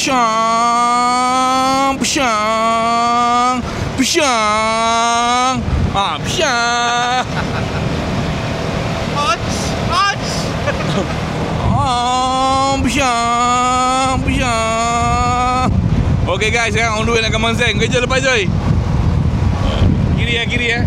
Pshang, pshang, pshang. Ah, pshang. Pshang, pshang. Okay guys, sekarang on the way nak ke Manseng. Kerja lepas Joy. Kiri ya, kiri ya.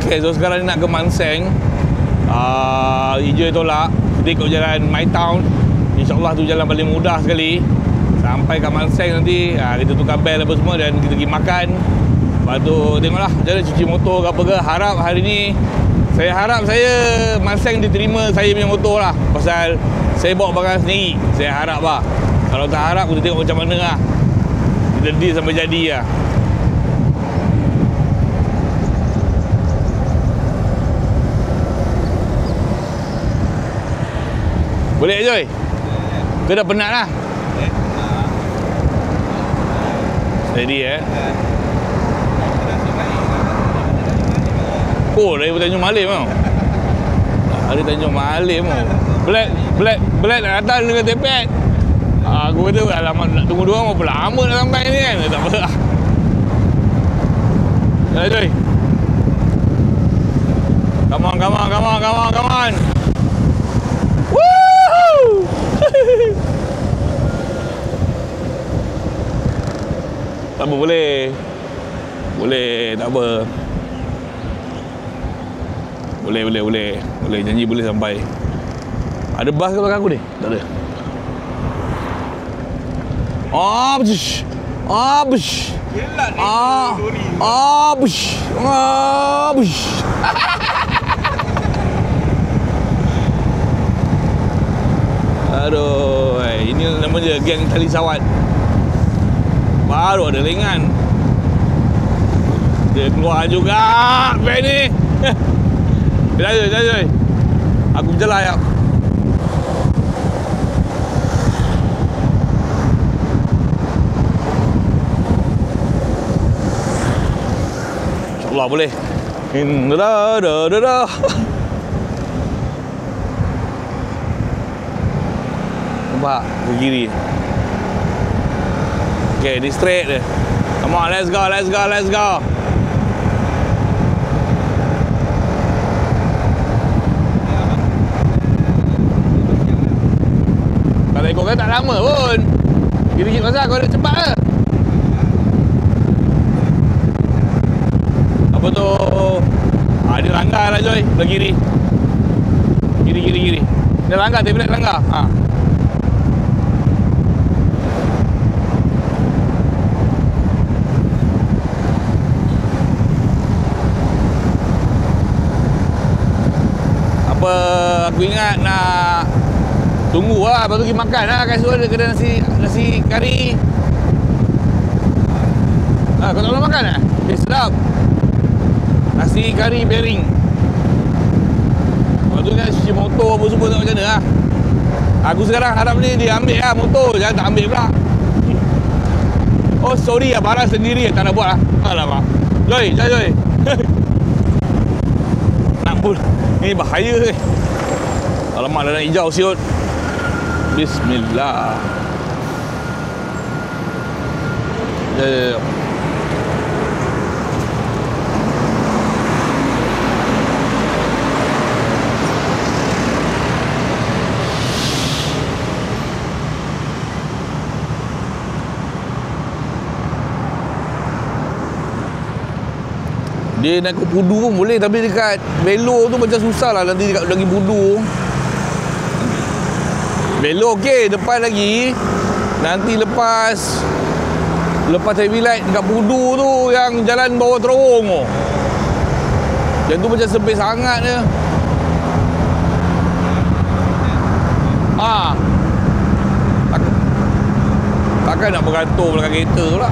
Okay, so sekarang ni nak ke Manseng. Hijau tolak. Kita ikut jalan My Town. InsyaAllah tu jalan paling mudah sekali. Sampai kat Manseng nanti kita tukar bel apa semua dan kita pergi makan. Lepas tu tengoklah jalan cuci motor ke apa ke. Harap hari ni, saya harap saya Manseng diterima saya punya motor lah. Pasal saya bawa barang sendiri. Saya harap lah. Kalau tak harap kita tengok macam mana lah. Kita deal sampai jadi lah. Boleh Joy? Kau dah penat lah? Steady Oh, dari Tanjung Malim tau. Dari Tanjung Malim tau. Black nak datang dengan tepet. Aku kata, alamak nak tunggu diorang berapa lama nak sampai ni kan? Tak apa lah. Dah Joy. Come on. Tak apa, boleh, tak apa. Boleh, janji boleh sampai. Ada bas ke belakang aku ni? Tak ada. Aduh, ini namanya geng tali sawat. Baru ada lengan. Dia keluar juga van ni. Jom. Aku berjalan ya. InsyaAllah boleh. Nampak ke kiri. Okay, di straight dia. Come on, let's go. Kalau ikut kan tak lama pun. Kiri-kiri pasal kau nak cepat ke? Apa tu? Dia langgar lah Joy. Belah kiri. Kiri. Dia langgar, dia boleh langgar. Aku ingat nak tunggu lah, lepas tu pergi makan lah. Kat situ ada kedai nasi kari. Kau tak boleh makan lah? Sedap. Nasi kari Bering. Lepas tu nak cuci motor apa semua, tak macam mana lah. Aku sekarang harap ni dia ambil lah motor, jangan tak ambil pula. Oh sorry lah, barang sendiri tak nak buat lah. Alamak Joy. Nak pun ni bahaya ni. Alamak, dah nak hijau siut. Bismillah. Ya. Dia nak ke Pudu pun boleh, tapi dekat Belo tu macam susah lah nanti dekat lagi Pudu. Belo okey, depan lagi. Nanti lepas heavy light dekat Pudu tu yang jalan bawah terowong tu. Yang tu macam sempit sangat je. Takkan nak bergantung belakang kereta tu lah.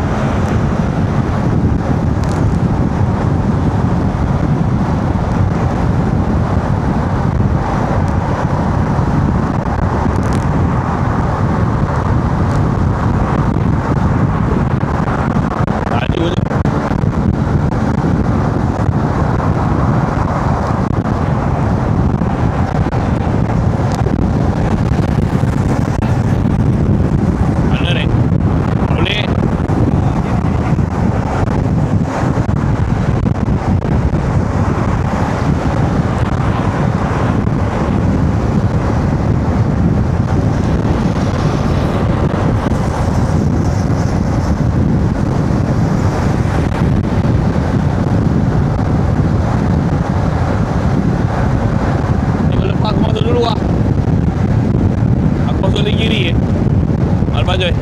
lah Joy.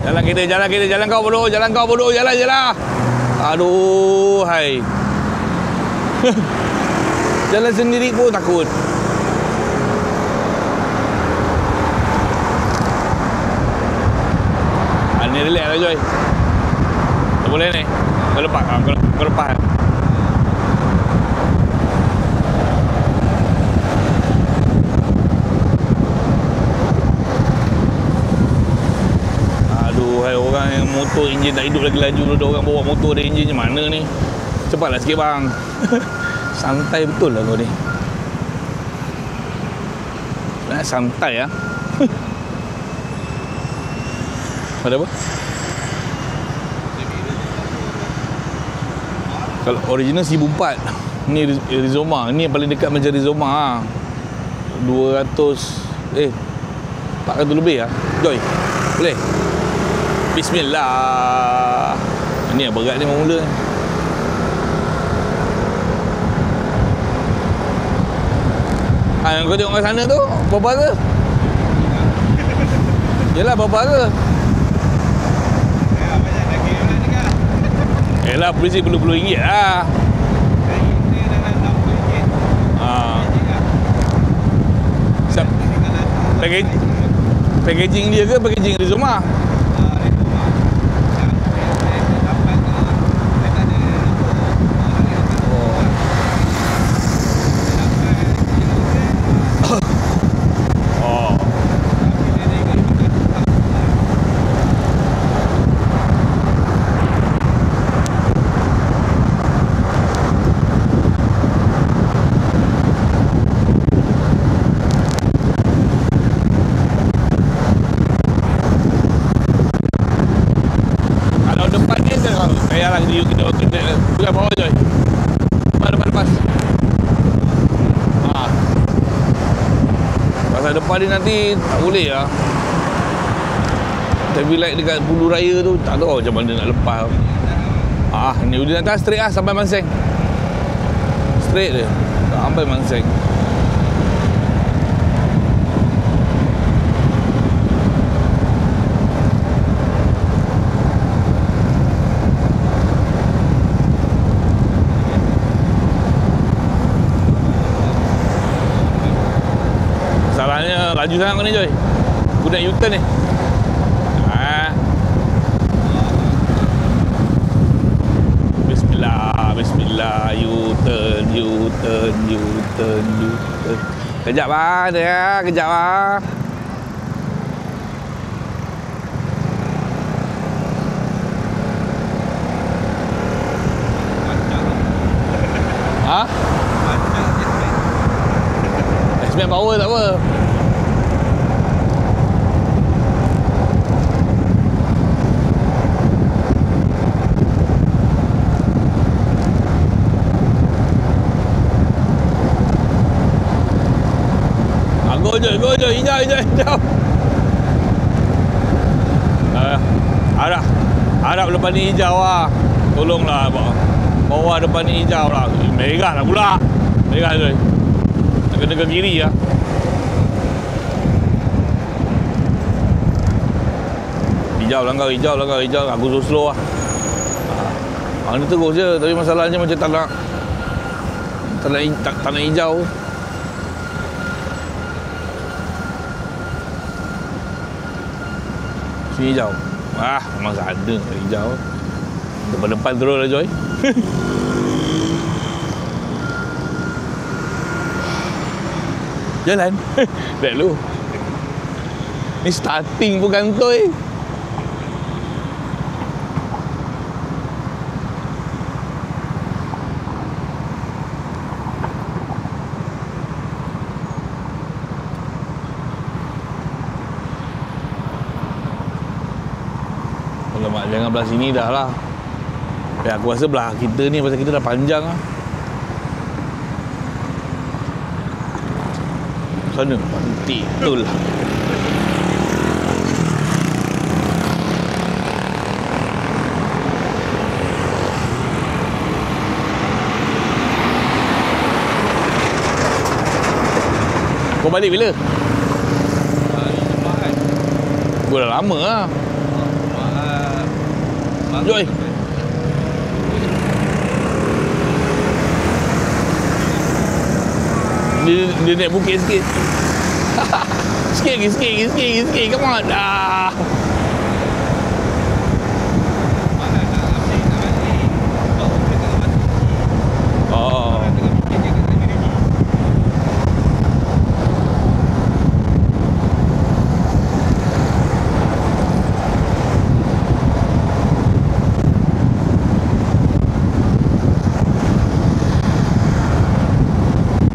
Jalan kita, jalan kau bodoh, jalan je lah. Aduh, hai. Jalan sendiri pun takut. Ni relax lah Joy. Tak boleh ni. Kau lepas. Kau lepas. Aduh, hai, orang yang motor enjin tak hidup lagi laju tu. Orang bawa motor dia enjin macam mana ni? Cepatlah sikit bang. Santai betul lah kau ni. Santai lah. Ada apa? Kalau original 1004. Ni Rizoma. Ni yang paling dekat macam Rizoma. 400 lebih lah. Joy, boleh? Bismillah. Ini yang berat ni mula. Yang kau tengok kat sana tu, berapa harga? Yelah, berapa harga? Yelah, polisi perlu RM10 lah. Packaging dia ke packaging Rizoma? Bukan bawah Joy. Depan. Pasal depan ni nanti tak boleh lah. Traffic light dekat Bulu Raya tu tak tahu macam mana nak lepas. Ni udah atas straight lah sampai Manseng. Straight dia sampai Manseng. Salahnya laju sangat kau ni Joy. Aku nak U-turn ni. Bismillah. U-turn. Kejap bang dia. Kejap bang. S-Man power tak apa. Go je, hijau. Harap depan ni hijau lah. Tolonglah bawa depan ni hijau lah. Merah lah pula. Merah je. Nak kena ke kiri lah. Hijau langgar. Aku slow lah. Ni terus je. Tapi masalahnya macam tak nak hijau. Sini hijau. Memang ada hijau. Depan terus lah Joy. Jalan. Lihat lu. Ni starting pun kantoi. Alamak, jangan belah sini dah lah. Aku rasa belah kita ni pasal kita dah panjang lah. Sana, pantik betul lah. Kau balik bila? Gua dah lama lah. Joy. Dia naik bukit sikit. Sikit lagi. Come on. Oh.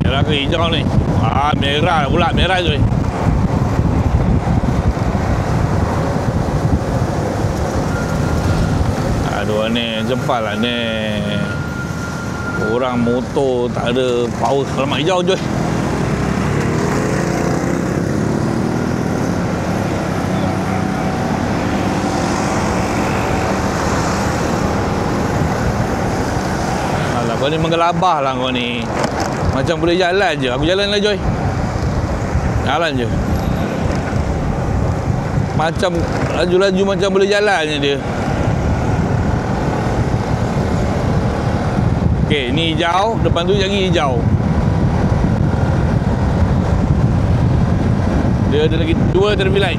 Merah ke hijau ni? Merah pula. Merah je. Aduh ni, cepat lah ni. Orang motor tak ada power. Alamak hijau je. Alah, kau ni menggelabah lah kau ni. Macam boleh jalan je. Aku jalan lah Joy. Jalan je. Macam laju-laju macam boleh jalan je dia. Okey, ni hijau, depan tu lagi hijau. Dia ada lagi 2 traffic light.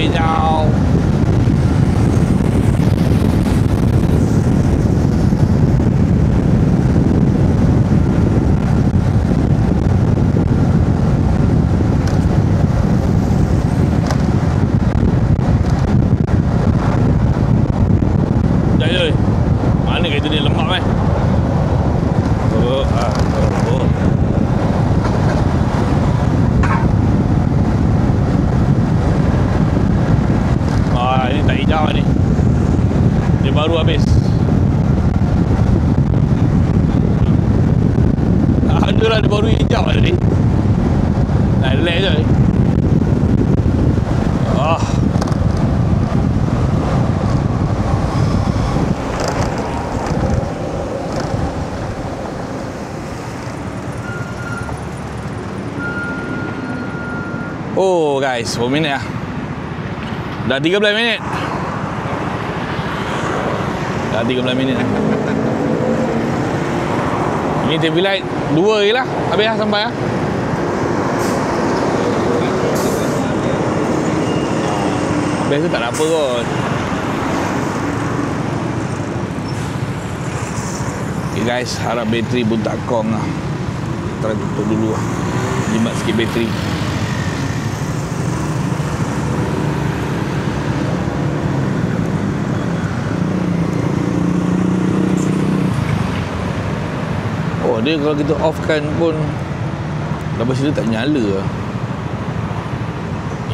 Hijau. Mana kereta ni lemak ini tak hijau ni. Dia baru habis. Ada lah, dia baru hijau tadi. Nah, relax je. Oh guys, berapa minit lah? Dah 13 minit. Dah 13 minit lah. Ini traffic light 2 je lah. Habis lah sampai lah. Habis tu tak ada apa kot. Okay guys, harap bateri pun tak kong lah. Try tutup dulu lah. Jimat sikit bateri. Dia kalau kita offkan pun lepas itu tak nyala.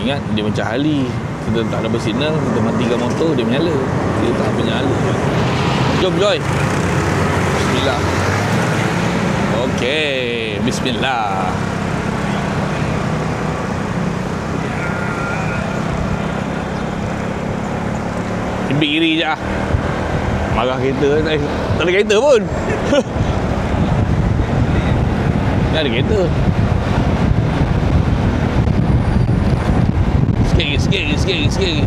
Ingat dia macam Harley, kita tak ada bersignal, kita matikan motor dia menyala. Dia tak menyala. Jom Joy. Bismillah. Okey, bismillah. Timbik kiri je lah. Marah kereta, tak ada kereta pun. Ni ada kereta. Sikit lagi.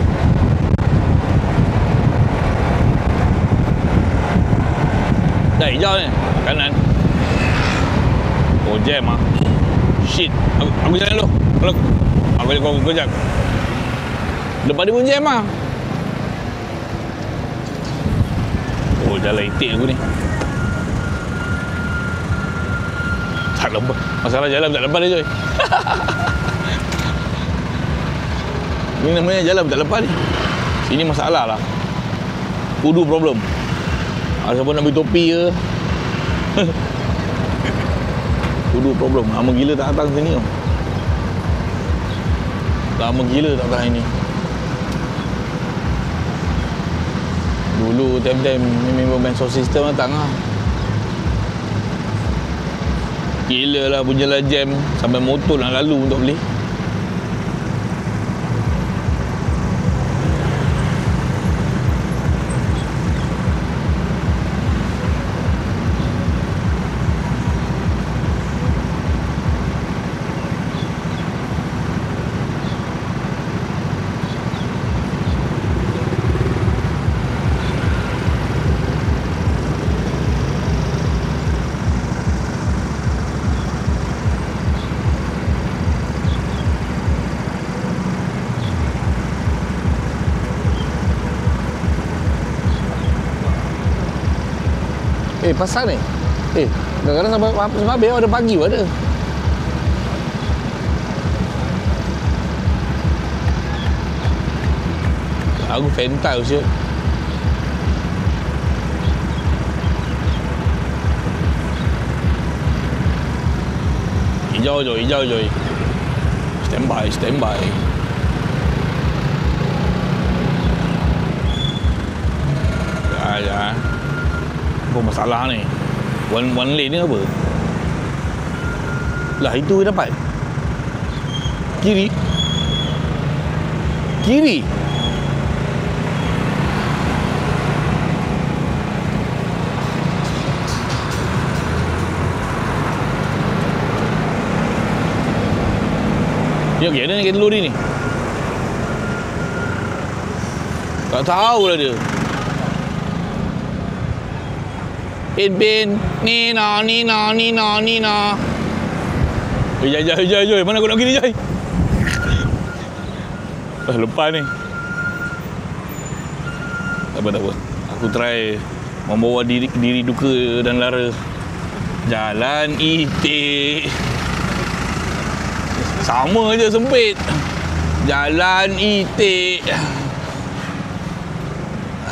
Dah hijau ni, kanan. Oh, jam lah. Shit. Aku jalan dulu. Aku jam. Depan dia pun jam lah. Oh, jalan itik aku ni. Tak lepas. Masalah jalan tak lepas dia Joy. Ni namanya jalan tak lepas ni. Sini masalah lah. Kudu problem. Ada siapa nak beli topi ke? Kudu problem. Lama gila tak datang sini tau. Lama gila tak datang ini. Dulu time-time memang main sound system datang lah. Gila lah punya lah jam. Sampai motor nak lalu untuk beli. pasal ni. Kadang-kadang sampai habis ada pagi pun ada. Aku fental je. Hijau je. Stand by. Ya. Apa masalah ni? One lane ni apa? Lah itu dapat. Kiri. Ya, ada ni kereta lori ni. Tak tahu lah dia. Bin. Nina. Jai. Mana aku nak pergi ni, Jai? Lepas ni. Tak apa. Aku try membawa diri duka dan lara. Jalan itik. Sama je sempit. Jalan itik.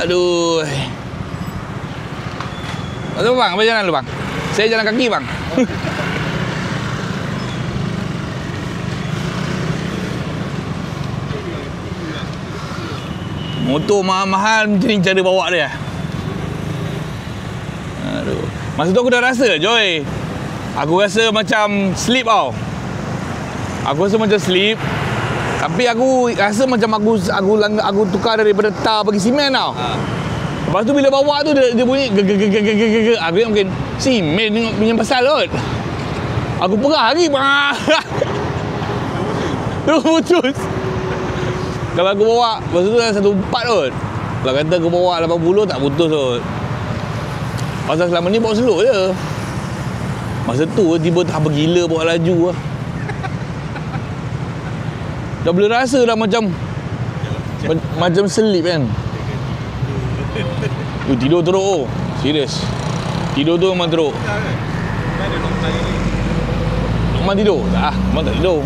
Aduh. Aduh bang, apa jalan lu bang? Saya jalan kaki bang. Motor mahal-mahal macam ni cara bawa dia. Aduh. Masa tu aku dah rasa, Joy. Aku rasa macam slip tau. Tapi aku rasa macam aku tukar daripada tar pergi simen tau. Lepas tu bila bawa tu dia bunyi geg. Aku ingat mungkin simen ni punya pasal kot. Aku perah lagi. Terus putus. Kalau aku bawa masa tu dah 1.4 kot. Kalau kata aku bawa 80 tak putus kot. Pasal selama ni bawa slow je. Masa tu tiba tak gila bawa laju lah. Dah boleh rasa dah macam selip kan. Tidur teruk. Serius. Tidur tu memang teruk. Memang tidur? Memang tak tidur.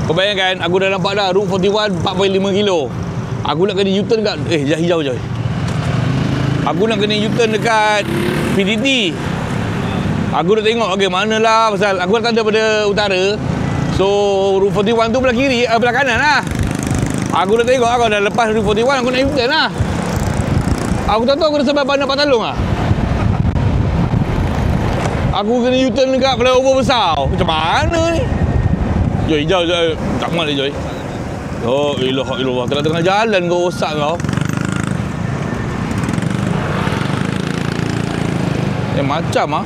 Kau bayangkan aku dah nampak dah Route 41 4.5 kilo. Aku nak kena U-turn dekat hijau je. Aku nak kena U-turn dekat PTT. Aku dah tengok mana lah pasal aku datang daripada utara. So Route 41 tu belah kiri, belah kanan lah. Aku dah tengok aku dah lepas Route 41 aku nak U-turn lah. Aku tak tahu aku dah sampai Bandar Patalong lah. Aku kena U-turn dekat flyover besar. Macam mana ni? Joy, hijau je. Tak mat dia, Joy. Oh, ilah. Tengah-tengah jalan kau rosak kau. Macam ah.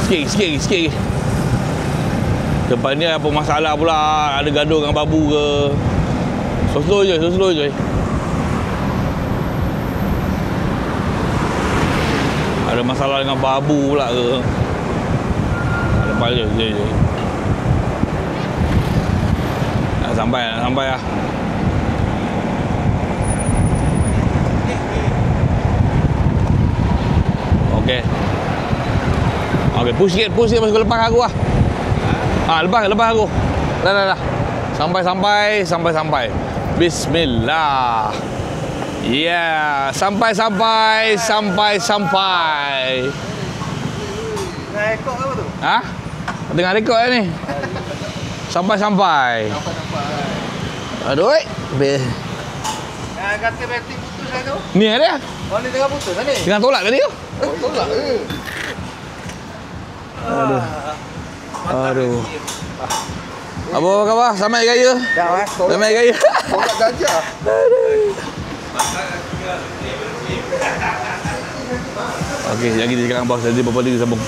Sikit. Depan ni apa masalah pula? Ada gaduh dengan babu ke? So slow je. Ada masalah dengan babu pula ke? Lepas je. Nak sampai lah. Okey, push sikit masuk lepas aku lah. Lepas aku. Dah. Sampai. Bismillah. Ya, sampai. Rekod apa tu? Tengah rekod lah ni. Sampai. Aduh. Kata bateri putus lah tu. Ni ada. Oh, ni tengah putus lah ni. Tengah tolak tadi tu. Tolak ke? Aduh. Apa khabar? Selamat Raya. Selamat Raya. Tolak gajah. Okey, jangan kita cakap dengan bos. Nanti berapa lagi sambung.